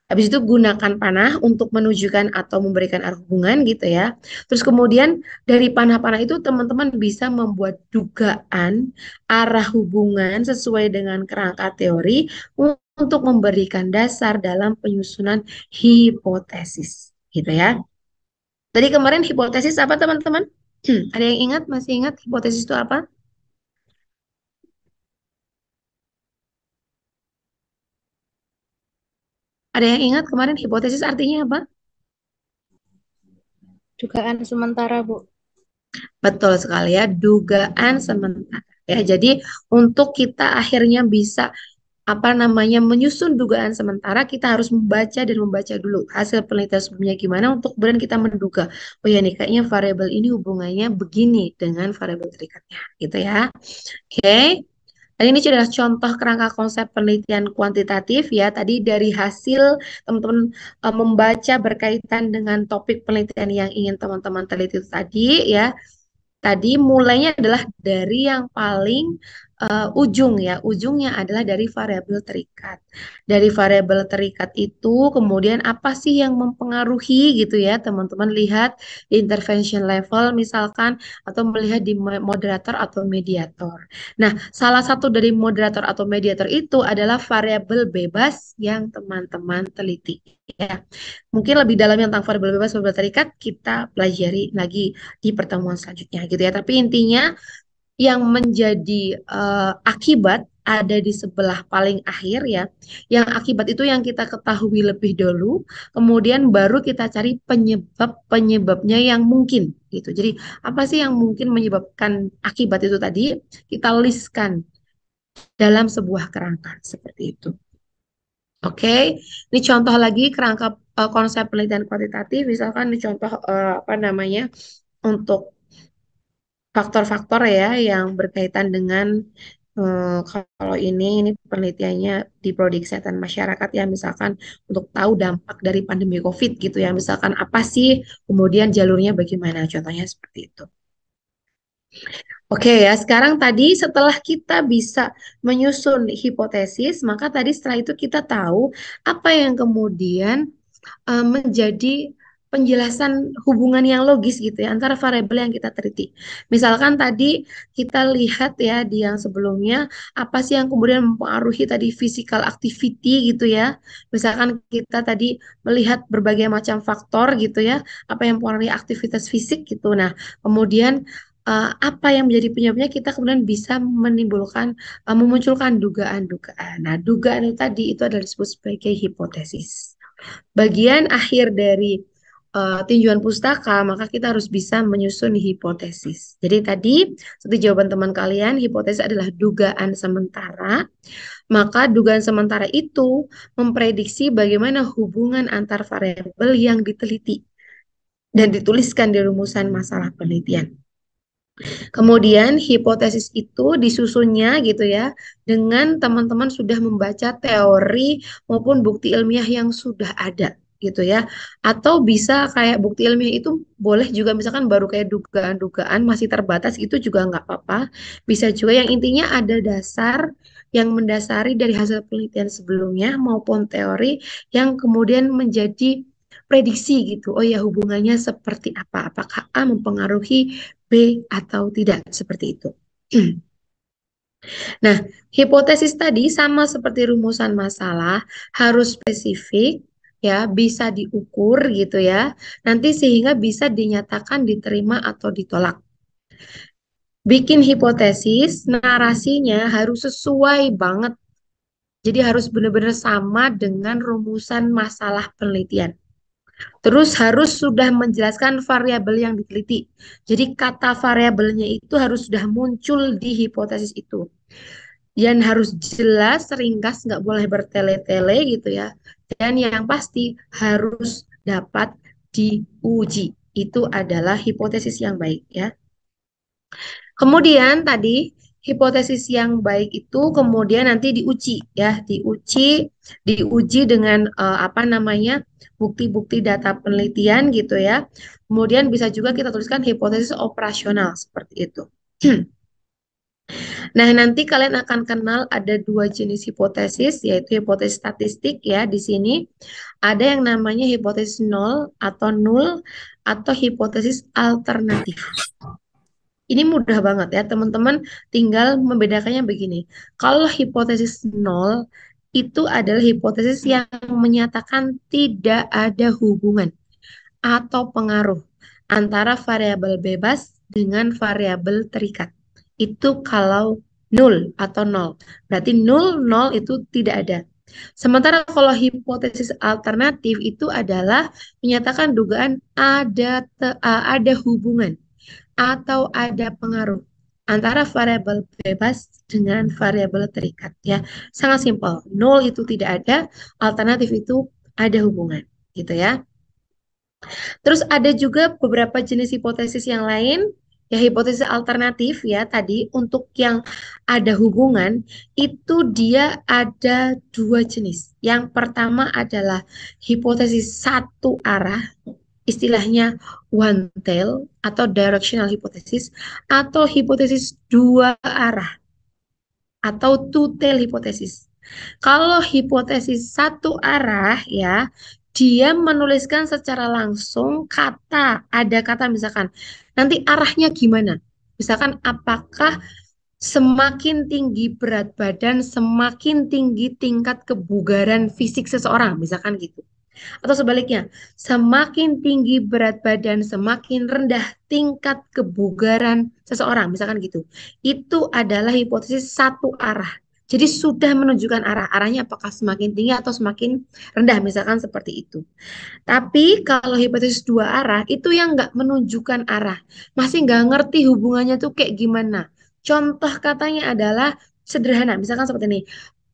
Habis itu gunakan panah untuk menunjukkan atau memberikan arah hubungan gitu ya. Terus kemudian dari panah-panah itu teman-teman bisa membuat dugaan arah hubungan sesuai dengan kerangka teori untuk memberikan dasar dalam penyusunan hipotesis gitu ya. Tadi kemarin hipotesis apa teman-teman? Ada yang ingat? Masih ingat hipotesis itu apa? Ada yang ingat kemarin hipotesis artinya apa? Dugaan sementara, Bu. Betul sekali ya, dugaan sementara. Ya, jadi untuk kita akhirnya bisa apa namanya menyusun dugaan sementara, kita harus membaca dan membaca dulu hasil penelitian sebelumnya gimana untuk kemudian kita menduga, oh ya nih kayaknya variabel ini hubungannya begini dengan variabel terikatnya, gitu ya. Oke. Dan ini adalah contoh kerangka konsep penelitian kuantitatif ya. Tadi dari hasil teman-teman membaca berkaitan dengan topik penelitian yang ingin teman-teman teliti itu tadi ya. Tadi mulainya adalah dari yang paling ujung ya. Ujungnya adalah dari variabel terikat. Dari variabel terikat itu kemudian apa sih yang mempengaruhi gitu ya. Teman-teman lihat di intervention level misalkan atau melihat di moderator atau mediator. Nah, salah satu dari moderator atau mediator itu adalah variabel bebas yang teman-teman teliti ya. Mungkin lebih dalam tentang variabel bebas, variabel terikat kita pelajari lagi di pertemuan selanjutnya gitu ya. Tapi intinya yang menjadi akibat ada di sebelah paling akhir ya. Yang akibat itu yang kita ketahui lebih dulu, kemudian baru kita cari penyebab-penyebabnya yang mungkin gitu. Jadi apa sih yang mungkin menyebabkan akibat itu tadi? Kita listkan dalam sebuah kerangka seperti itu. Oke, ini contoh lagi kerangka konsep penelitian kuantitatif. Misalkan ini contoh apa namanya untuk faktor-faktor ya yang berkaitan dengan kalau ini penelitiannya di Prodi Kesehatan Masyarakat ya misalkan untuk tahu dampak dari pandemi COVID gitu ya. Misalkan apa sih, kemudian jalurnya bagaimana, contohnya seperti itu. Oke ya, sekarang tadi setelah kita bisa menyusun hipotesis, maka tadi setelah itu kita tahu apa yang kemudian menjadi penjelasan hubungan yang logis gitu ya antara variabel yang kita teliti. Misalkan tadi kita lihat ya di yang sebelumnya apa sih yang kemudian mempengaruhi tadi physical activity gitu ya. Misalkan kita tadi melihat berbagai macam faktor gitu ya, apa yang mempengaruhi aktivitas fisik gitu. Nah, kemudian apa yang menjadi penyebabnya kita kemudian bisa menimbulkan memunculkan dugaan-dugaan. Nah, dugaan itu tadi itu adalah disebut sebagai hipotesis. Bagian akhir dari tinjauan pustaka, maka kita harus bisa menyusun hipotesis. Jadi tadi, seperti jawaban teman kalian, hipotesis adalah dugaan sementara. Maka dugaan sementara itu memprediksi bagaimana hubungan antar variabel yang diteliti dan dituliskan di rumusan masalah penelitian. Kemudian hipotesis itu disusunnya gitu ya dengan teman-teman sudah membaca teori maupun bukti ilmiah yang sudah ada gitu ya. Atau bisa kayak bukti ilmiah itu boleh juga misalkan baru kayak dugaan-dugaan masih terbatas itu juga nggak apa-apa. Bisa juga yang intinya ada dasar yang mendasari dari hasil penelitian sebelumnya maupun teori yang kemudian menjadi prediksi gitu. Oh ya hubungannya seperti apa? Apakah A mempengaruhi B atau tidak seperti itu. Nah, hipotesis tadi sama seperti rumusan masalah, harus spesifik, ya, bisa diukur gitu ya. Nanti sehingga bisa dinyatakan diterima atau ditolak. Bikin hipotesis, narasinya harus sesuai banget. Jadi harus benar-benar sama dengan rumusan masalah penelitian. Terus harus sudah menjelaskan variabel yang diteliti. Jadi kata variabelnya itu harus sudah muncul di hipotesis itu. Dan harus jelas, ringkas, nggak boleh bertele-tele gitu ya. Dan yang pasti harus dapat diuji. Itu adalah hipotesis yang baik ya. Kemudian tadi hipotesis yang baik itu kemudian nanti diuji ya, diuji dengan apa namanya? Bukti-bukti data penelitian gitu ya. Kemudian bisa juga kita tuliskan hipotesis operasional seperti itu. Nah, nanti kalian akan kenal ada dua jenis hipotesis, yaitu hipotesis statistik ya di sini. Ada yang namanya hipotesis nol atau null atau hipotesis alternatif. Ini mudah banget ya, teman-teman tinggal membedakannya begini. Kalau hipotesis nol itu adalah hipotesis yang menyatakan tidak ada hubungan atau pengaruh antara variabel bebas dengan variabel terikat. Itu kalau nol atau nol. Berarti nol itu tidak ada. Sementara kalau hipotesis alternatif itu adalah menyatakan dugaan ada hubungan atau ada pengaruh antara variabel bebas dengan variabel terikat ya. Sangat simpel. Nol itu tidak ada, alternatif itu ada hubungan gitu ya. Terus ada juga beberapa jenis hipotesis yang lain, ya hipotesis alternatif ya tadi untuk yang ada hubungan itu dia ada dua jenis. Yang pertama adalah hipotesis satu arah, istilahnya one tail atau directional hypothesis atau hipotesis dua arah atau two tail hypothesis. Kalau hipotesis satu arah ya, dia menuliskan secara langsung ada kata misalkan, nanti arahnya gimana? Misalkan apakah semakin tinggi berat badan, semakin tinggi tingkat kebugaran fisik seseorang, misalkan gitu. Atau sebaliknya, semakin tinggi berat badan, semakin rendah tingkat kebugaran seseorang, misalkan gitu. Itu adalah hipotesis satu arah. Jadi sudah menunjukkan arahnya apakah semakin tinggi atau semakin rendah, misalkan seperti itu. Tapi kalau hipotesis dua arah, itu yang nggak menunjukkan arah. Masih nggak ngerti hubungannya tuh kayak gimana. Contoh katanya adalah sederhana, misalkan seperti ini.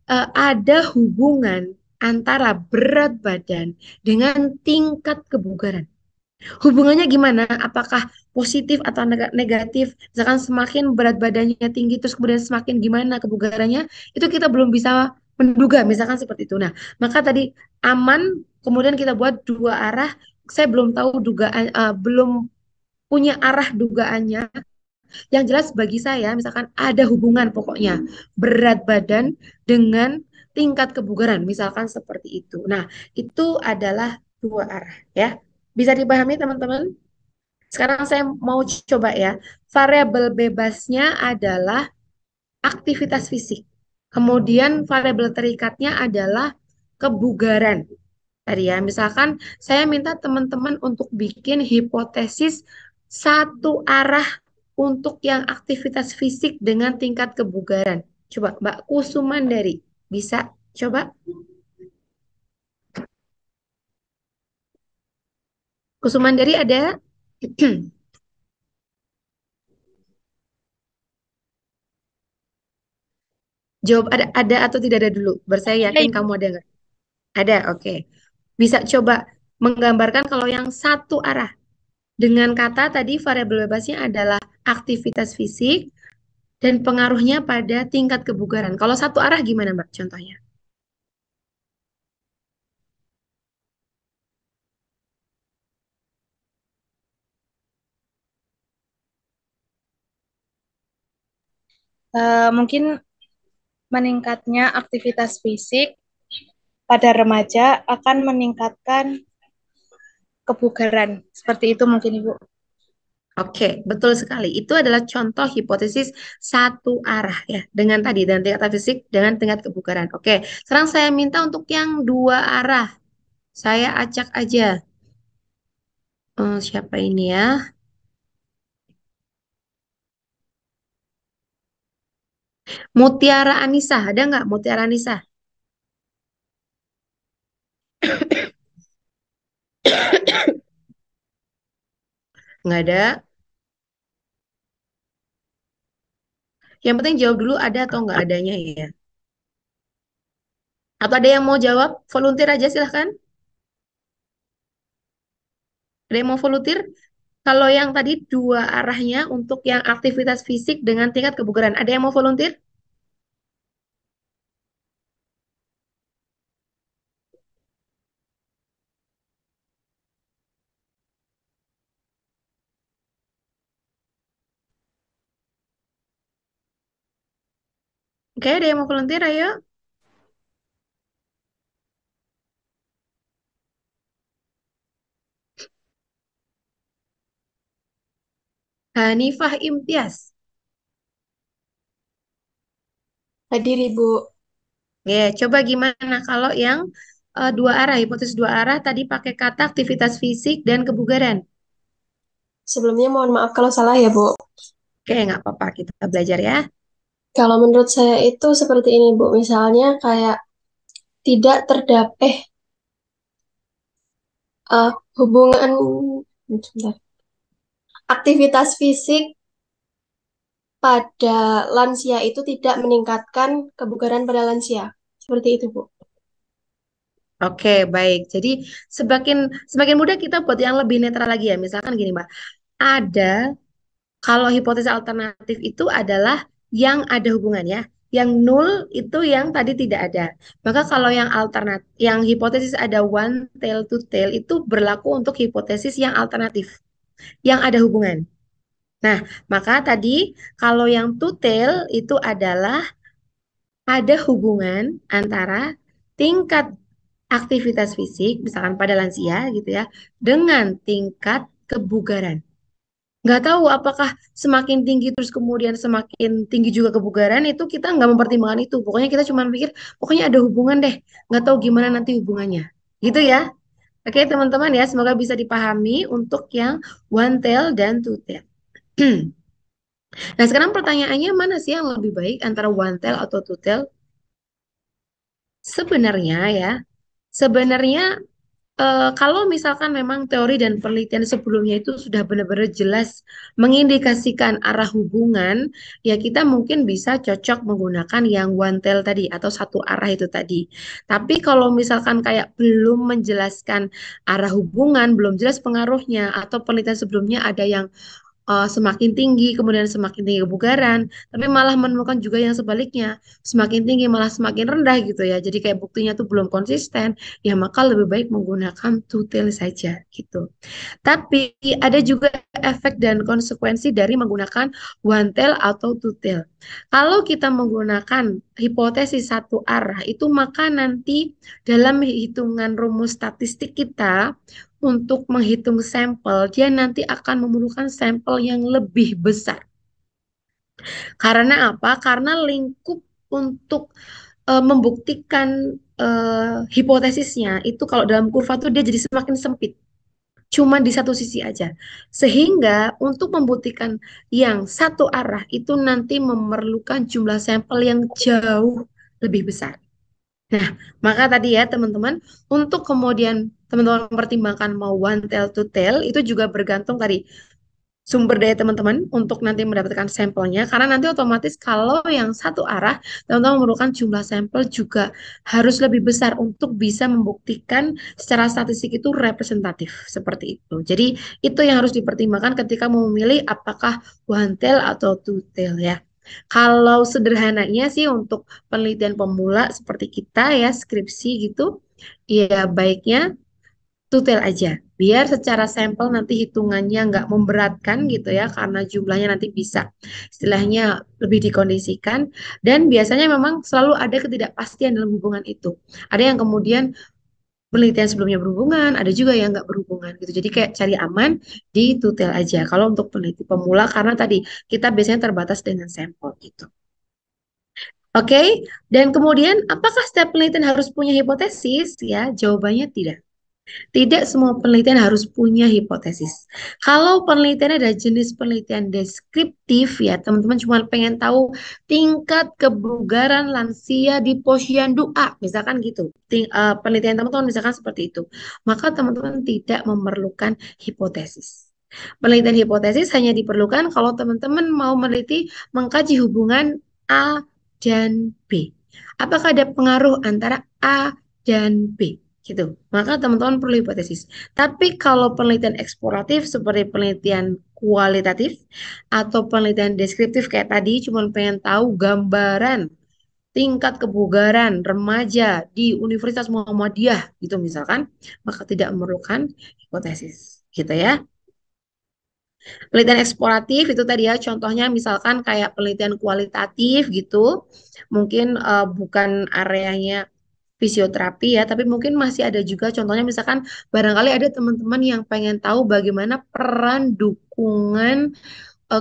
Ada hubungan antara berat badan dengan tingkat kebugaran. Hubungannya gimana? Apakah positif atau negatif? Misalkan semakin berat badannya tinggi terus kemudian semakin gimana kebugarannya? Itu kita belum bisa menduga, misalkan seperti itu. Nah, maka tadi aman, kemudian kita buat dua arah. Saya belum tahu dugaan, belum punya arah dugaannya. Yang jelas bagi saya, misalkan ada hubungan pokoknya berat badan dengan tingkat kebugaran, misalkan seperti itu. Nah, itu adalah dua arah ya. Bisa dipahami teman-teman? Sekarang saya mau coba ya. Variabel bebasnya adalah aktivitas fisik. Kemudian variabel terikatnya adalah kebugaran. Tadi ya, misalkan saya minta teman-teman untuk bikin hipotesis satu arah untuk yang aktivitas fisik dengan tingkat kebugaran. Coba Mbak Kusumandari, bisa coba? Kusumandari ada? Jawab ada atau tidak ada dulu. Saya Ada, yakin Ibu. kamu ada nggak? Ada, oke. Bisa coba menggambarkan kalau yang satu arah. Dengan kata tadi variabel bebasnya adalah aktivitas fisik dan pengaruhnya pada tingkat kebugaran. Kalau satu arah gimana Mbak contohnya? Mungkin meningkatnya aktivitas fisik pada remaja akan meningkatkan kebugaran. Seperti itu mungkin Ibu. Oke, betul sekali. Itu adalah contoh hipotesis satu arah ya. Dengan tadi, dengan tingkat fisik, dengan tingkat kebugaran. Oke, sekarang saya minta untuk yang dua arah. Saya acak aja. Siapa ini ya? Mutiara Anissa, ada nggak Mutiara Anissa? Nggak ada. Yang penting jawab dulu ada atau nggak adanya ya. Atau ada yang mau jawab? Volunteer aja silahkan. Ada yang mau volunteer? Kalau yang tadi dua arahnya untuk yang aktivitas fisik dengan tingkat kebugaran. Ada yang mau volunteer? Oke, ada yang mau volunteer? Ayo. Hanifah Imtiaz. Hadir Ibu. Ya, coba gimana kalau yang dua arah, hipotesis dua arah tadi pakai kata aktivitas fisik dan kebugaran. Sebelumnya mohon maaf kalau salah ya, Bu. Oke, nggak apa-apa, kita belajar ya. Kalau menurut saya itu seperti ini, Bu. Misalnya kayak tidak terdapat hubungan sebentar. Aktivitas fisik pada lansia itu tidak meningkatkan kebugaran pada lansia. Seperti itu, Bu. Oke, baik. Jadi semakin semakin mudah kita buat yang lebih netral lagi ya. Misalkan gini, Mbak. Ada kalau hipotesis alternatif itu adalah yang ada hubungan ya. Yang nol itu yang tadi tidak ada. Maka kalau yang alternatif, yang hipotesis ada one tail to tail itu berlaku untuk hipotesis yang alternatif, yang ada hubungan. Nah, maka tadi kalau yang two tail itu adalah ada hubungan antara tingkat aktivitas fisik, misalkan pada lansia gitu ya, dengan tingkat kebugaran. Nggak tahu apakah semakin tinggi terus kemudian semakin tinggi juga kebugaran, itu kita nggak mempertimbangkan itu. Pokoknya kita cuma pikir, pokoknya ada hubungan deh. Nggak tahu gimana nanti hubungannya. Gitu ya. Oke teman-teman ya, semoga bisa dipahami untuk yang one tail dan two tail. Nah sekarang pertanyaannya mana sih yang lebih baik antara one tail atau two tail? Sebenarnya ya, sebenarnya kalau misalkan memang teori dan penelitian sebelumnya itu sudah benar-benar jelas mengindikasikan arah hubungan, ya kita mungkin bisa cocok menggunakan yang one tail tadi atau satu arah itu tadi. Tapi kalau misalkan kayak belum menjelaskan arah hubungan, belum jelas pengaruhnya, atau penelitian sebelumnya ada yang semakin tinggi, kemudian semakin tinggi kebugaran, tapi malah menemukan juga yang sebaliknya, semakin tinggi malah semakin rendah gitu ya. Jadi kayak buktinya tuh belum konsisten, ya maka lebih baik menggunakan two tail saja gitu. Tapi ada juga efek dan konsekuensi dari menggunakan one tail atau two tail. Kalau kita menggunakan hipotesis satu arah itu maka nanti dalam hitungan rumus statistik kita untuk menghitung sampel, dia nanti akan memerlukan sampel yang lebih besar. Karena apa? Karena lingkup untuk membuktikan hipotesisnya itu kalau dalam kurva tuh dia jadi semakin sempit. Cuma di satu sisi aja. Sehingga untuk membuktikan yang satu arah itu nanti memerlukan jumlah sampel yang jauh lebih besar. Nah, maka tadi ya teman-teman, untuk kemudian teman-teman mempertimbangkan mau one tail to tail itu juga bergantung tadi sumber daya teman-teman untuk nanti mendapatkan sampelnya. Karena nanti otomatis kalau yang satu arah, teman-teman memerlukan jumlah sampel juga harus lebih besar untuk bisa membuktikan secara statistik itu representatif seperti itu. Jadi itu yang harus dipertimbangkan ketika mau memilih apakah one tail atau two tail ya. Kalau sederhananya sih untuk penelitian pemula seperti kita ya, skripsi gitu, ya baiknya tutel aja. Biar secara sampel nanti hitungannya nggak memberatkan gitu ya, karena jumlahnya nanti bisa istilahnya lebih dikondisikan. Dan biasanya memang selalu ada ketidakpastian dalam hubungan itu. Ada yang kemudian penelitian sebelumnya berhubungan, ada juga yang nggak berhubungan gitu. Jadi kayak cari aman di tutel aja. Kalau untuk peneliti pemula, karena tadi kita biasanya terbatas dengan sampel gitu. Oke, dan kemudian apakah setiap penelitian harus punya hipotesis? Ya, jawabannya tidak. Tidak semua penelitian harus punya hipotesis. Kalau penelitian ada jenis penelitian deskriptif ya, teman-teman cuma pengen tahu tingkat kebugaran lansia di posyandu A, misalkan gitu. Penelitian teman-teman misalkan seperti itu. Maka teman-teman tidak memerlukan hipotesis. Penelitian hipotesis hanya diperlukan kalau teman-teman mau meneliti mengkaji hubungan A dan B. Apakah ada pengaruh antara A dan B? Gitu. Maka teman-teman perlu hipotesis. Tapi kalau penelitian eksploratif seperti penelitian kualitatif atau penelitian deskriptif kayak tadi cuma pengen tahu gambaran tingkat kebugaran remaja di Universitas Muhammadiyah gitu misalkan, maka tidak memerlukan hipotesis. Gitu ya. Penelitian eksploratif itu tadi ya contohnya misalkan kayak penelitian kualitatif gitu. Mungkin bukan areanya fisioterapi ya, tapi mungkin masih ada juga contohnya misalkan barangkali ada teman-teman yang pengen tahu bagaimana peran dukungan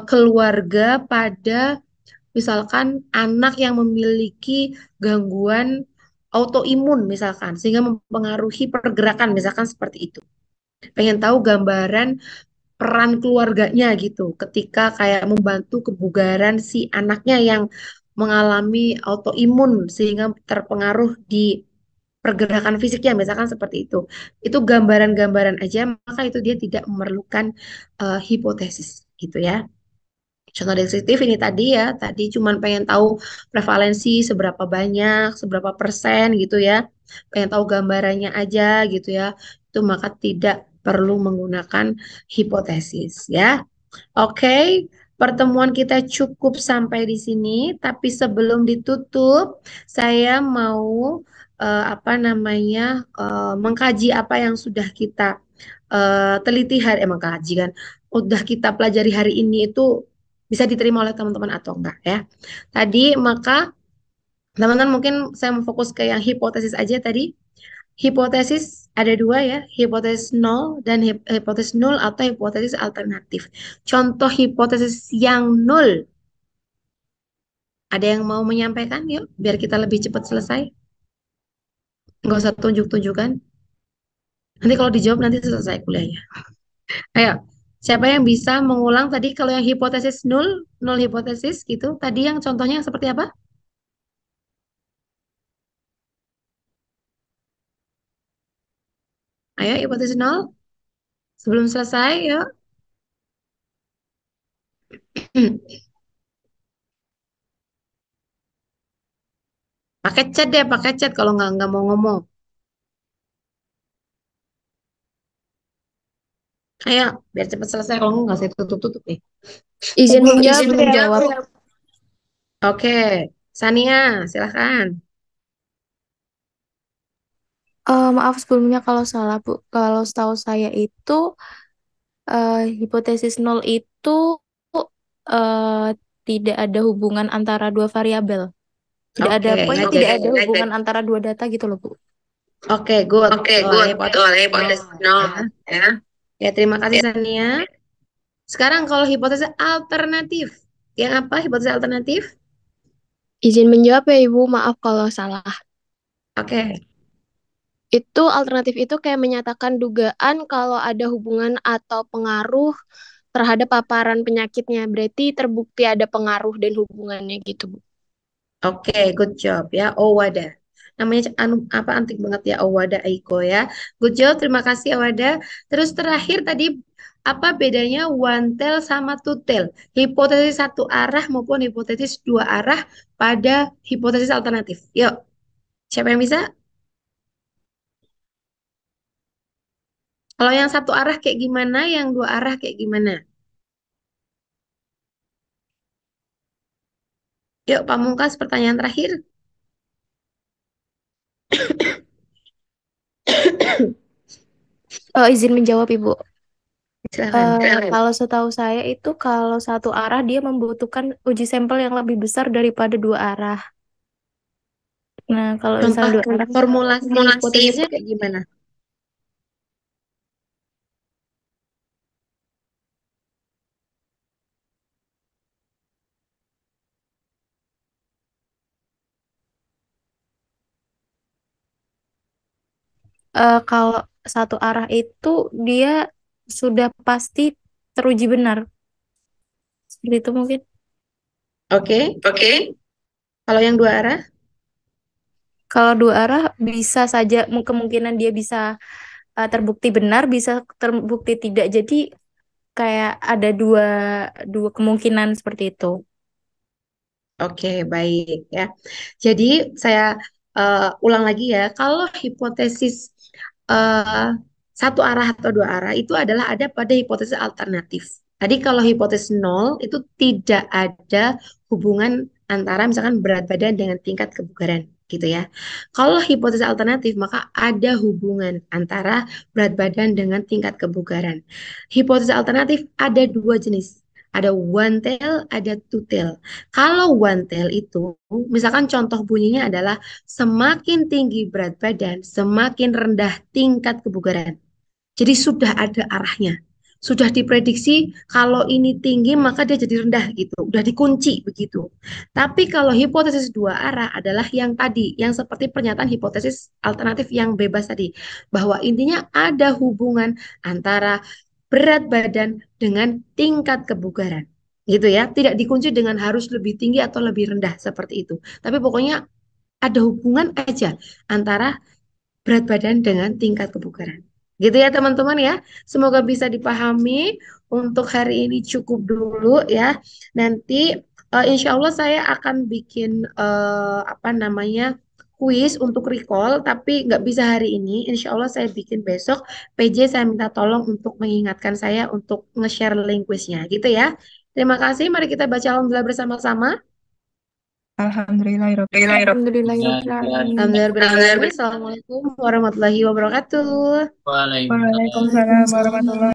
keluarga pada misalkan anak yang memiliki gangguan autoimun misalkan sehingga mempengaruhi pergerakan misalkan seperti itu. Pengen tahu gambaran peran keluarganya gitu ketika kayak membantu kebugaran si anaknya yang mengalami autoimun sehingga terpengaruh di pergerakan fisiknya misalkan seperti itu. Itu gambaran-gambaran aja maka itu dia tidak memerlukan hipotesis gitu ya. Contoh deskriptif ini tadi ya, tadi cuman pengen tahu prevalensi seberapa banyak, seberapa persen gitu ya. Pengen tahu gambarannya aja gitu ya. Itu maka tidak perlu menggunakan hipotesis ya. Oke, pertemuan kita cukup sampai di sini, tapi sebelum ditutup, saya mau apa namanya mengkaji apa yang sudah kita teliti mengkaji kan, udah kita pelajari hari ini itu bisa diterima oleh teman-teman atau enggak ya. Tadi maka teman-teman mungkin saya mau fokus ke yang hipotesis aja tadi. Hipotesis ada dua ya, hipotesis nol dan hipotesis nol atau hipotesis alternatif. Contoh hipotesis yang nol, ada yang mau menyampaikan? Yuk, biar kita lebih cepat selesai. Nggak usah tunjuk-tunjukkan. Nanti kalau dijawab nanti selesai kuliahnya. Ayo, siapa yang bisa mengulang tadi kalau yang hipotesis nol, nol hipotesis gitu. Tadi yang contohnya seperti apa? Ayo, hipotesis nol. Sebelum selesai, yuk. Pakai chat deh, pakai chat kalau nggak mau ngomong. Ayo, biar cepat selesai. Kalau nggak saya tutup-tutup nih. Izin menjawab Izin ya. menjawab. Oke, Sania, silahkan. Maaf sebelumnya kalau salah, Bu. Kalau setahu saya itu hipotesis nol itu eh, tidak ada hubungan antara dua variabel. Tidak ada, Oke, pokoknya ya tidak jadi. ada hubungan antara dua data gitu loh, Bu. Oke, good. Oke, Boleh good. hipotesis Boleh nol, hipotesis nol. ya. Ya. Ya, terima kasih Sania. Sekarang kalau hipotesis alternatif. Yang apa hipotesis alternatif? Izin menjawab ya, Ibu. Maaf kalau salah. Oke. Itu alternatif itu kayak menyatakan dugaan kalau ada hubungan atau pengaruh terhadap paparan penyakitnya. Berarti terbukti ada pengaruh dan hubungannya gitu, Bu. Oke, good job ya. Owada. Namanya apa antik banget ya Owada Aiko ya. Good job, terima kasih Owada. Terus terakhir tadi apa bedanya one tail sama two tail? Hipotesis satu arah maupun hipotesis dua arah pada hipotesis alternatif. Yuk, siapa yang bisa? Kalau yang satu arah kayak gimana, yang dua arah kayak gimana? Yuk, Pamungkas pertanyaan terakhir. Izin menjawab, Ibu. Silakan. Kalau setahu saya itu kalau satu arah dia membutuhkan uji sampel yang lebih besar daripada dua arah. Nah, kalau Contoh misalnya dua arah, formulasi hipotesisnya kayak gimana? kalau satu arah itu dia sudah pasti teruji benar. Seperti itu mungkin. Oke. Oke. Kalau yang dua arah? Kalau dua arah bisa saja kemungkinan dia bisa terbukti benar, bisa terbukti tidak. Jadi kayak ada dua dua kemungkinan seperti itu. Oke, baik ya. Jadi saya ulang lagi ya. Kalau hipotesis eh, satu arah atau dua arah itu adalah ada pada hipotesis alternatif. Tadi kalau hipotesis nol itu tidak ada hubungan antara misalkan berat badan dengan tingkat kebugaran gitu ya. Kalau hipotesis alternatif maka ada hubungan antara berat badan dengan tingkat kebugaran. Hipotesis alternatif ada dua jenis. Ada one tail, ada two tail. Kalau one tail itu, misalkan contoh bunyinya adalah semakin tinggi berat badan, semakin rendah tingkat kebugaran. Jadi sudah ada arahnya. Sudah diprediksi kalau ini tinggi maka dia jadi rendah gitu. Udah dikunci begitu. Tapi kalau hipotesis dua arah adalah yang tadi, yang seperti pernyataan hipotesis alternatif yang bebas tadi. Bahwa intinya ada hubungan antara berat badan dengan tingkat kebugaran. Gitu ya. Tidak dikunci dengan harus lebih tinggi atau lebih rendah seperti itu. Tapi pokoknya ada hubungan aja antara berat badan dengan tingkat kebugaran. Gitu ya teman-teman ya. Semoga bisa dipahami. Untuk hari ini cukup dulu ya. Nanti insya Allah saya akan bikin apa namanya kuis untuk recall, tapi nggak bisa hari ini. Insya Allah saya bikin besok. PJ saya minta tolong untuk mengingatkan saya untuk nge-share link kuisnya gitu ya. Terima kasih. Mari kita baca alhamdulillah bersama-sama. Alhamdulillahirobbilalamin. Alhamdulillah. Assalamualaikum warahmatullahi wabarakatuh. Waalaikumsalam warahmatullahi